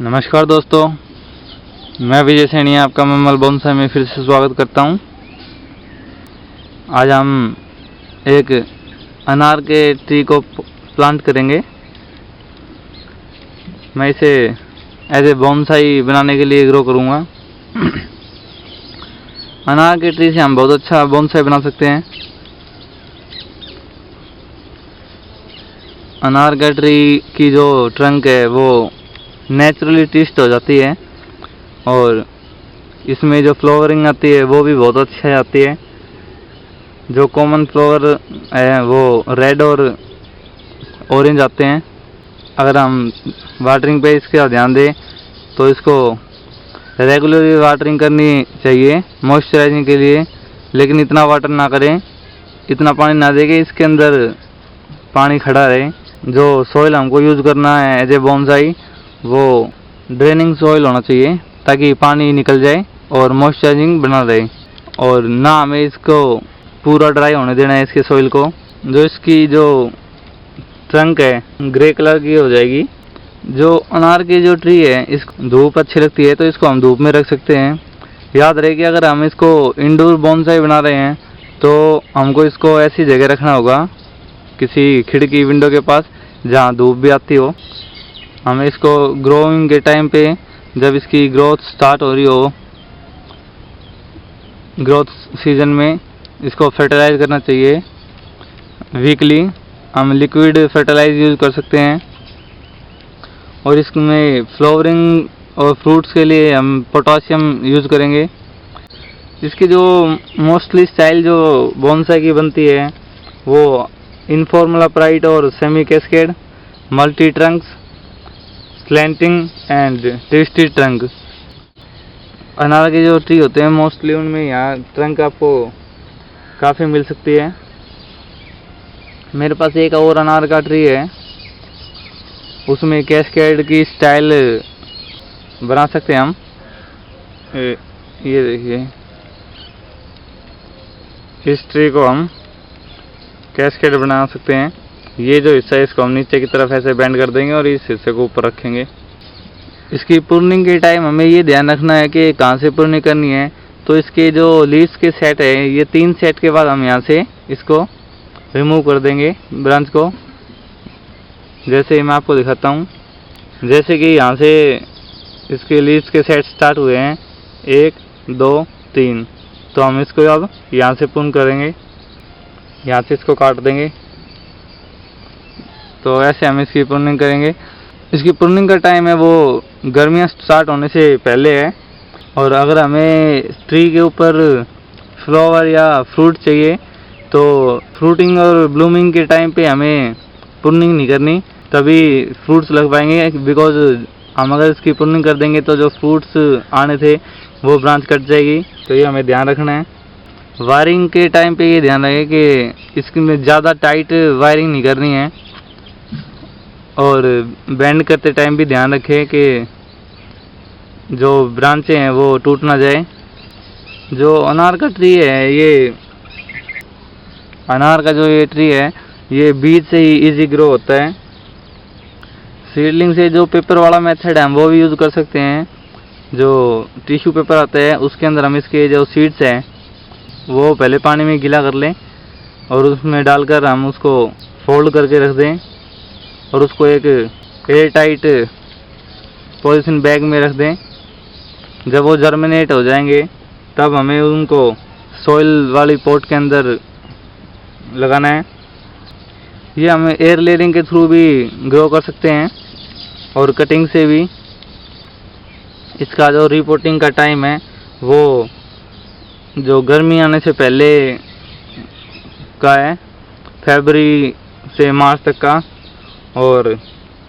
नमस्कार दोस्तों, मैं विजय सैनी आपका ममल बोनसाई में फिर से स्वागत करता हूं। आज हम एक अनार के ट्री को प्लांट करेंगे। मैं इसे एज ए बोनसाई बनाने के लिए ग्रो करूंगा। अनार के ट्री से हम बहुत अच्छा बोनसाई बना सकते हैं। अनार का ट्री की जो ट्रंक है वो नेचुरली ट्विस्ट हो जाती है और इसमें जो फ्लावरिंग आती है वो भी बहुत अच्छी आती है। जो कॉमन फ्लावर है वो रेड और ऑरेंज आते हैं। अगर हम वाटरिंग पे इसका ध्यान दें तो इसको रेगुलरली वाटरिंग करनी चाहिए मॉइस्चराइजिंग के लिए, लेकिन इतना वाटर ना करें, इतना पानी ना दें कि इसके अंदर पानी खड़ा रहे। जो सॉइल हमको यूज़ करना है एज ए बोनसाई वो ड्रेनिंग सॉइल होना चाहिए ताकि पानी निकल जाए और मॉइस्चराइजिंग बना रहे, और ना हमें इसको पूरा ड्राई होने देना है इसके सॉइल को। जो इसकी जो ट्रंक है ग्रे कलर की हो जाएगी। जो अनार की जो ट्री है इस धूप अच्छी लगती है तो इसको हम धूप में रख सकते हैं। याद रहे कि अगर हम इसको इंडोर बोनसाई बना रहे हैं तो हमको इसको ऐसी जगह रखना होगा, किसी खिड़की विंडो के पास जहाँ धूप भी आती हो। हमें इसको ग्रोइंग के टाइम पे जब इसकी ग्रोथ स्टार्ट हो रही हो, ग्रोथ सीजन में इसको फर्टिलाइज करना चाहिए वीकली। हम लिक्विड फर्टिलाइज यूज़ कर सकते हैं और इसमें फ्लावरिंग और फ्रूट्स के लिए हम पोटाशियम यूज़ करेंगे। इसकी जो मोस्टली स्टाइल जो बोनसाई की बनती है वो इनफॉर्मल अपराइट और semi cascade, multi Trunks, slanting and twisted trunk. अनार के जो ट्री होते हैं मोस्टली उनमें यहाँ ट्रंक आपको काफ़ी मिल सकती है। मेरे पास एक और अनार का ट्री है, उसमें कैस्केड की स्टाइल बना सकते हैं हम। ये देखिए, इस ट्री को हम कैस्केड बना सकते हैं। ये जो हिस्सा है इसको हम नीचे की तरफ ऐसे बेंड कर देंगे और इस हिस्से को ऊपर रखेंगे। इसकी प्रूनिंग के टाइम हमें ये ध्यान रखना है कि कहाँ से प्रूनिंग करनी है। तो इसके जो लीव्स के सेट है ये 3 सेट के बाद हम यहाँ से इसको रिमूव कर देंगे ब्रांच को। जैसे मैं आपको दिखाता हूँ, जैसे कि यहाँ से इसके लीव्स के सेट स्टार्ट हुए हैं 1 2 3, तो हम इसको अब यहाँ से प्रून करेंगे, यहाँ से इसको काट देंगे। तो ऐसे हम इसकी प्रूनिंग करेंगे। इसकी प्रूनिंग का टाइम है वो गर्मियाँ स्टार्ट होने से पहले है, और अगर हमें ट्री के ऊपर फ्लावर या फ्रूट चाहिए तो फ्रूटिंग और ब्लूमिंग के टाइम पे हमें प्रूनिंग नहीं करनी, तभी फ्रूट्स लग पाएंगे। बिकॉज हम अगर इसकी प्रूनिंग कर देंगे तो जो फ्रूट्स आने थे वो ब्रांच कट जाएगी, तो ये हमें ध्यान रखना है। वायरिंग के टाइम पे ये ध्यान रखें कि इसमें ज़्यादा टाइट वायरिंग नहीं करनी है, और बेंड करते टाइम भी ध्यान रखें कि जो ब्रांचें हैं वो टूट ना जाए। जो अनार का ट्री है, ये अनार का जो ये ट्री है ये बीज से ही इजी ग्रो होता है। सीडलिंग से जो पेपर वाला मेथड है हम वो भी यूज़ कर सकते हैं। जो टिश्यू पेपर आता है उसके अंदर हम इसके जो सीड्स हैं वो पहले पानी में गीला कर लें और उसमें डालकर हम उसको फोल्ड करके रख दें और उसको एक एयर टाइट पॉलीथीन बैग में रख दें। जब वो जर्मिनेट हो जाएंगे तब हमें उनको सॉइल वाली पॉट के अंदर लगाना है। ये हम एयर लेयरिंग के थ्रू भी ग्रो कर सकते हैं और कटिंग से भी। इसका जो रिपोर्टिंग का टाइम है वो जो गर्मी आने से पहले का है, फरवरी से मार्च तक का, और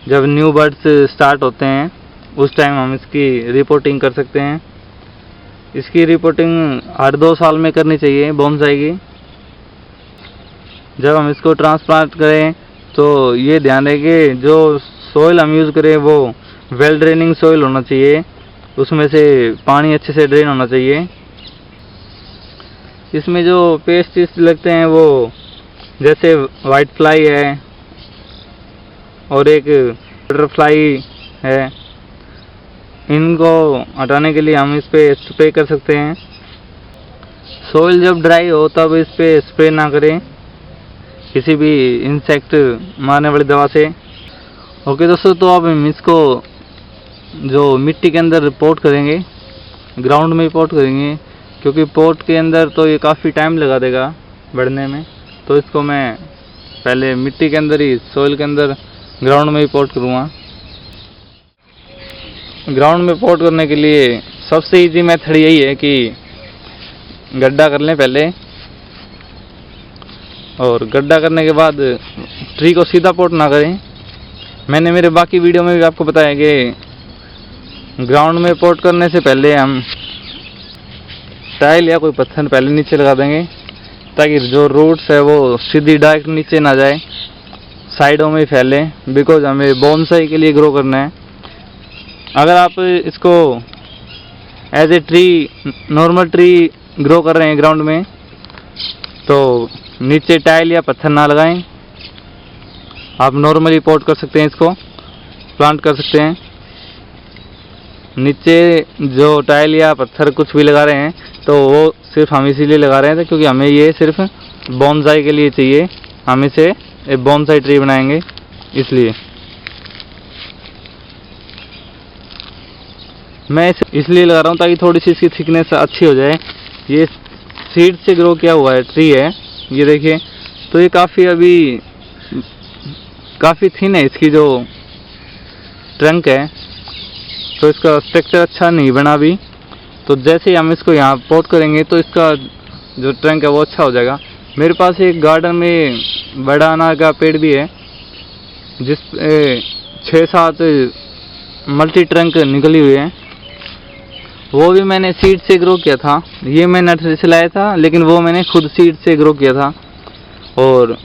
जब न्यू बर्ड्स स्टार्ट होते हैं उस टाइम हम इसकी रिपोर्टिंग कर सकते हैं। इसकी रिपोर्टिंग हर 2 साल में करनी चाहिए बोनसाई की। जब हम इसको ट्रांसप्लांट करें तो ये ध्यान रहे कि जो सॉइल हम यूज़ करें वो वेल ड्रेनिंग सॉइल होना चाहिए, उसमें से पानी अच्छे से ड्रेन होना चाहिए। इसमें जो पेस्टिस लगते हैं वो जैसे वाइट फ्लाई है, और एक बटरफ्लाई है, इनको हटाने के लिए हम इस पे स्प्रे कर सकते हैं। सोइल जब ड्राई हो तब इस पे स्प्रे ना करें किसी भी इंसेक्ट मारने वाली दवा से। ओके दोस्तों, तो अब हम इसको जो मिट्टी के अंदर पोट करेंगे, ग्राउंड में पोट करेंगे, क्योंकि पोट के अंदर तो ये काफ़ी टाइम लगा देगा बढ़ने में। तो इसको मैं पहले मिट्टी के अंदर ही, सोइल के अंदर, ग्राउंड में ही पोट करूँगा। ग्राउंड में पोट करने के लिए सबसे इजी मेथड यही है कि गड्ढा कर लें पहले, और गड्ढा करने के बाद ट्री को सीधा पोट ना करें। मैंने मेरे बाकी वीडियो में भी आपको बताया कि ग्राउंड में पोट करने से पहले हम टाइल या कोई पत्थर पहले नीचे लगा देंगे, ताकि जो रूट्स है वो सीधी डायरेक्ट नीचे ना जाए, साइडों में ही फैले, बिकॉज हमें बोनसाई के लिए ग्रो करना है। अगर आप इसको as a tree, normal tree grow कर रहे हैं ग्राउंड में, तो नीचे टाइल या पत्थर ना लगाएं। आप नॉर्मली पोट कर सकते हैं, इसको प्लांट कर सकते हैं। नीचे जो टाइल या पत्थर कुछ भी लगा रहे हैं तो वो सिर्फ हम इसीलिए लगा रहे हैं क्योंकि हमें ये सिर्फ बोनसाई के लिए चाहिए। हम इसे एक बोनसाई ट्री बनाएंगे, इसलिए मैं इसे इसलिए लगा रहा हूँ ताकि थोड़ी सी इसकी थिकनेस अच्छी हो जाए। ये सीड से ग्रो किया हुआ है ट्री है, ये देखिए। तो ये काफ़ी थिन है, इसकी जो ट्रंक है, तो इसका स्ट्रक्चर अच्छा नहीं बना अभी। तो जैसे ही हम इसको यहाँ पोट करेंगे तो इसका जो ट्रंक है वो अच्छा हो जाएगा। मेरे पास एक गार्डन में बड़ा अनार का पेड़ भी है, जिस 6-7 मल्टी ट्रंक निकली हुई है। वो भी मैंने सीड से ग्रो किया था। ये मैं नर्सरी से लाया था, लेकिन वो मैंने खुद सीड से ग्रो किया था। और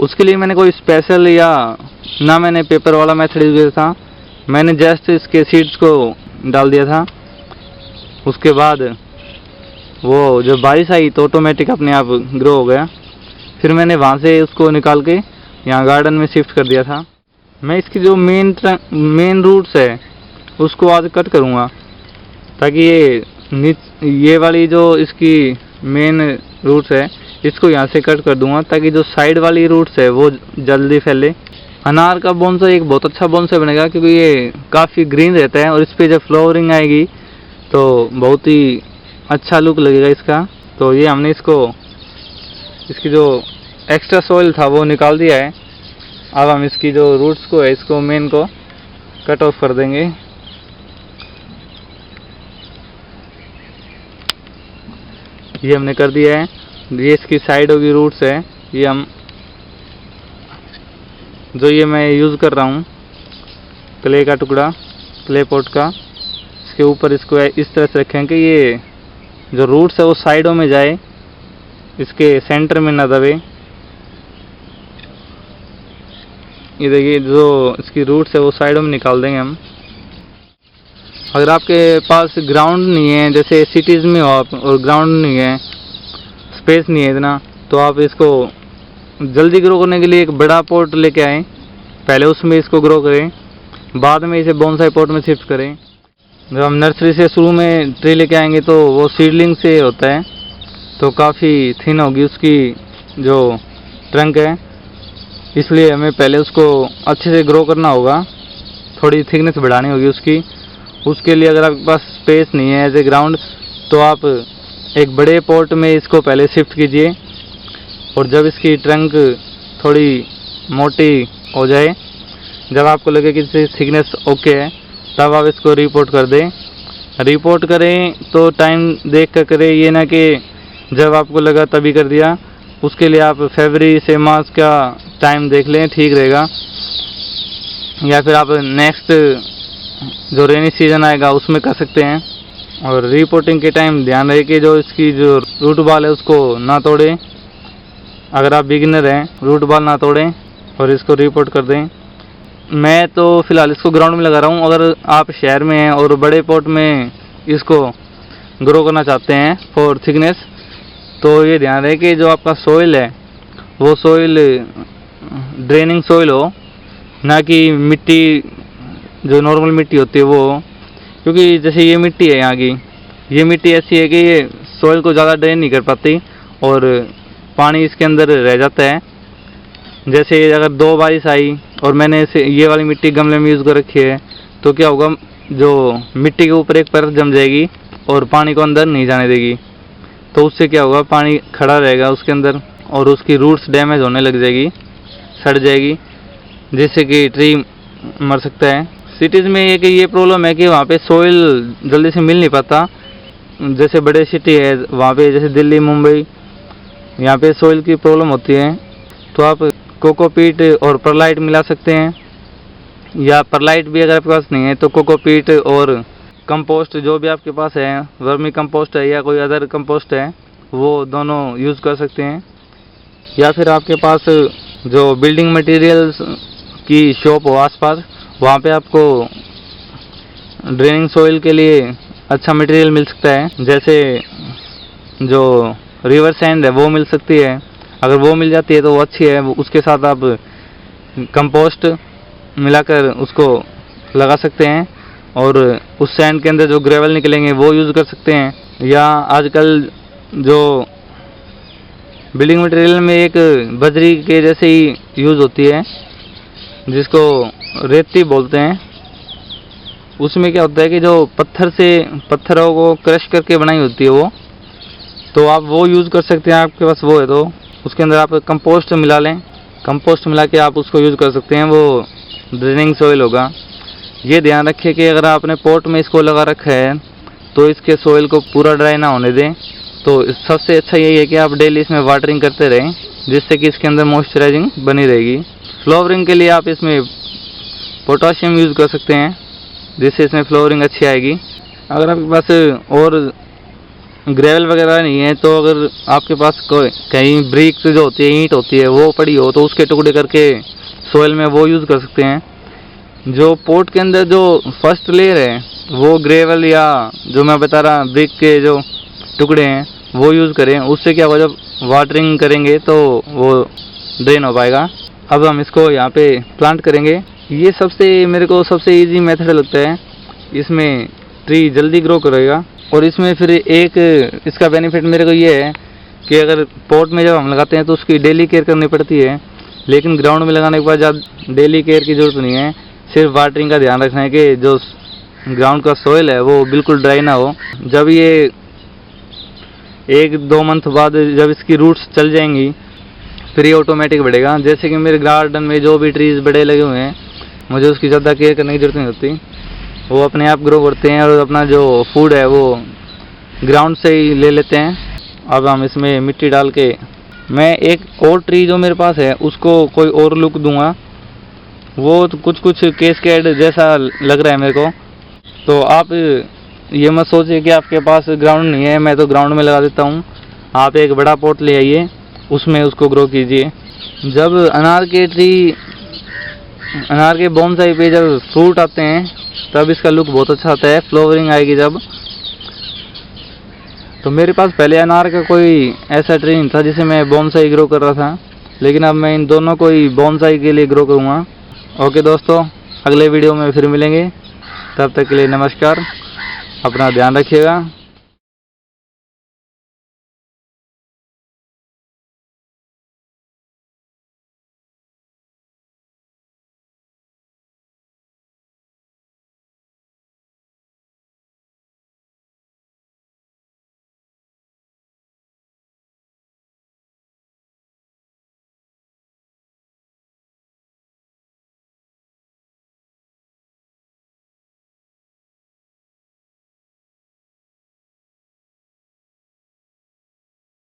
उसके लिए मैंने कोई स्पेशल या ना मैंने पेपर वाला मेथड यूज किया था। मैंने जस्ट इसके सीड्स को डाल दिया था। उसके बाद वो जब बारिश आई तो ऑटोमेटिक अपने आप ग्रो हो गया। फिर मैंने वहाँ से उसको निकाल के यहाँ गार्डन में शिफ्ट कर दिया था। मैं इसकी जो मेन रूट्स है उसको आज कट करूँगा, ताकि ये वाली जो इसकी मेन रूट्स है इसको यहाँ से कट कर दूंगा, ताकि जो साइड वाली रूट्स है वो जल्दी फैले। अनार का बोनसाई एक बहुत अच्छा बोनसाई बनेगा, क्योंकि ये काफ़ी ग्रीन रहता है और इस पर जब फ्लावरिंग आएगी तो बहुत ही अच्छा लुक लगेगा इसका। तो ये हमने इसकी जो एक्स्ट्रा सॉइल था वो निकाल दिया है। अब हम इसकी जो रूट्स को है, इसको मेन को कट ऑफ कर देंगे। ये हमने कर दिया है। ये इसकी साइड की रूट्स है, ये मैं यूज़ कर रहा हूँ क्ले का टुकड़ा, क्ले पॉट का। इसके ऊपर इसको इस तरह से रखें कि ये जो रूट्स है वो साइडों में जाए, इसके सेंटर में ना दबे। ये देखिए, जो इसकी रूट्स है वो साइडों में निकाल देंगे हम। अगर आपके पास ग्राउंड नहीं है, जैसे सिटीज़ में हो आप और ग्राउंड नहीं है, स्पेस नहीं है इतना, तो आप इसको जल्दी ग्रो करने के लिए एक बड़ा पॉट लेके आएँ। पहले उसमें इसको ग्रो करें, बाद में इसे बोनसाई पॉट में शिफ्ट करें। जब हम नर्सरी से शुरू में ट्री लेके आएंगे तो वो सीडलिंग से होता है, तो काफ़ी थिन होगी उसकी जो ट्रंक है, इसलिए हमें पहले उसको अच्छे से ग्रो करना होगा, थोड़ी थिकनेस बढ़ानी होगी उसकी। उसके लिए अगर आपके पास स्पेस नहीं है एज ए ग्राउंड, तो आप एक बड़े पॉट में इसको पहले शिफ्ट कीजिए, और जब इसकी ट्रंक थोड़ी मोटी हो जाए, जब आपको लगे कि इसकी थिकनेस ओके है, तब आप इसको रिपोर्ट कर दें। रिपोर्ट करें तो टाइम देख कर करें, ये ना कि जब आपको लगा तभी कर दिया। उसके लिए आप फरवरी से मार्च का टाइम देख लें, ठीक रहेगा। या फिर आप नेक्स्ट जो रेनी सीजन आएगा उसमें कर सकते हैं। और रिपोर्टिंग के टाइम ध्यान रहे कि जो इसकी जो रूट बॉल है उसको ना तोड़ें। अगर आप बिगिनर हैं, रूट बॉल ना तोड़ें और इसको रिपोर्ट कर दें। मैं तो फ़िलहाल इसको ग्राउंड में लगा रहा हूँ। अगर आप शहर में हैं और बड़े पॉट में इसको ग्रो करना चाहते हैं फॉर थिकनेस, तो ये ध्यान रहे कि जो आपका सोइल है वो सोइल ड्रेनिंग सोइल हो, ना कि मिट्टी जो नॉर्मल मिट्टी होती है वो, क्योंकि जैसे ये मिट्टी है यहाँ की, ये मिट्टी ऐसी है कि ये सॉइल को ज़्यादा ड्रेन नहीं कर पाती और पानी इसके अंदर रह जाता है। जैसे अगर 2 बारिश आई और मैंने इसे ये वाली मिट्टी गमले में यूज़ कर रखी है तो क्या होगा, जो मिट्टी के ऊपर एक परत जम जाएगी और पानी को अंदर नहीं जाने देगी। तो उससे क्या होगा, पानी खड़ा रहेगा उसके अंदर और उसकी रूट्स डैमेज होने लग जाएगी, सड़ जाएगी, जिससे कि ट्री मर सकता है। सिटीज़ में ये प्रॉब्लम है कि वहाँ पे सॉइल जल्दी से मिल नहीं पाता। जैसे बड़े सिटी है वहाँ पे, जैसे दिल्ली, मुंबई, यहाँ पे सॉइल की प्रॉब्लम होती है। तो आप कोकोपीट और परलाइट मिला सकते हैं, या परलाइट भी अगर आपके पास नहीं है तो कोकोपीट और कंपोस्ट जो भी आपके पास है, वर्मी कंपोस्ट है या कोई अदर कंपोस्ट है, वो दोनों यूज़ कर सकते हैं। या फिर आपके पास जो बिल्डिंग मटेरियल्स की शॉप हो आसपास, वहाँ पे आपको ड्रेनिंग सॉइल के लिए अच्छा मटेरियल मिल सकता है। जैसे जो रिवर सैंड है वो मिल सकती है, अगर वो मिल जाती है तो वो अच्छी है। उसके साथ आप कंपोस्ट मिलाकर उसको लगा सकते हैं और उस सैंड के अंदर जो ग्रेवल निकलेंगे वो यूज़ कर सकते हैं। या आजकल जो बिल्डिंग मटेरियल में एक बजरी के जैसे ही यूज़ होती है जिसको रेती बोलते हैं, उसमें क्या होता है कि जो पत्थरों को क्रश करके बनाई होती है वो, तो आप वो यूज़ कर सकते हैं। आपके पास वो है तो उसके अंदर आप कंपोस्ट मिला लें, कंपोस्ट मिला के आप उसको यूज़ कर सकते हैं, वो ड्रेनिंग सॉइल होगा। ये ध्यान रखिए कि अगर आपने पॉट में इसको लगा रखा है तो इसके सॉइल को पूरा ड्राई ना होने दें। तो सबसे अच्छा यही है कि आप डेली इसमें वाटरिंग करते रहें, जिससे कि इसके अंदर मॉइस्चराइजिंग बनी रहेगी। फ्लावरिंग के लिए आप इसमें पोटाशियम यूज़ कर सकते हैं, जिससे इसमें फ्लावरिंग अच्छी आएगी। अगर आपके पास और ग्रेवल वगैरह नहीं है तो अगर आपके पास कोई कहीं ब्रिक्स जो होती है, ईंट होती है, वो पड़ी हो तो उसके टुकड़े करके सॉइल में वो यूज़ कर सकते हैं। जो पोट के अंदर जो फर्स्ट लेयर है वो ग्रेवल या जो मैं बता रहा ब्रिक के जो टुकड़े हैं वो यूज़ करें। उससे क्या होगा, जब वाटरिंग करेंगे तो वो ड्रेन हो पाएगा। अब हम इसको यहाँ पे प्लांट करेंगे। ये मेरे को सबसे इजी मेथड लगता है, इसमें ट्री जल्दी ग्रो करेगा। और इसमें फिर एक इसका बेनिफिट मेरे को ये है कि अगर पॉट में जब हम लगाते हैं तो उसकी डेली केयर करनी पड़ती है, लेकिन ग्राउंड में लगाने के बाद ज़्यादा डेली केयर की ज़रूरत नहीं है। सिर्फ वाटरिंग का ध्यान रखना है कि जो ग्राउंड का सॉइल है वो बिल्कुल ड्राई ना हो। जब ये 1-2 मंथ बाद जब इसकी रूट्स चल जाएंगी फिर ये ऑटोमेटिक बढ़ेगा। जैसे कि मेरे गार्डन में जो भी ट्रीज़ बड़े लगे हुए हैं, मुझे उसकी ज़्यादा केयर करने की ज़रूरत नहीं होती, वो अपने आप ग्रो करते हैं और अपना जो फूड है वो ग्राउंड से ही ले लेते हैं। अब हम इसमें मिट्टी डाल के मैं एक और ट्री जो मेरे पास है उसको कोई और लुक दूंगा। वो तो कुछ कैस्केड जैसा लग रहा है मेरे को। तो आप ये मत सोचिए कि आपके पास ग्राउंड नहीं है, मैं तो ग्राउंड में लगा देता हूँ। आप एक बड़ा पॉट ले आइए, उसमें उसको ग्रो कीजिए। जब अनार के बोनसाई पे जब फ्रूट आते हैं तब इसका लुक बहुत अच्छा आता है, फ्लावरिंग आएगी जब। तो मेरे पास पहले अनार का कोई ऐसा ट्री नहीं था जिसे मैं बोनसाई ग्रो कर रहा था, लेकिन अब मैं इन दोनों को ही बोनसाई के लिए ग्रो करूँगा। ओके दोस्तों, अगले वीडियो में फिर मिलेंगे, तब तक के लिए नमस्कार, अपना ध्यान रखिएगा।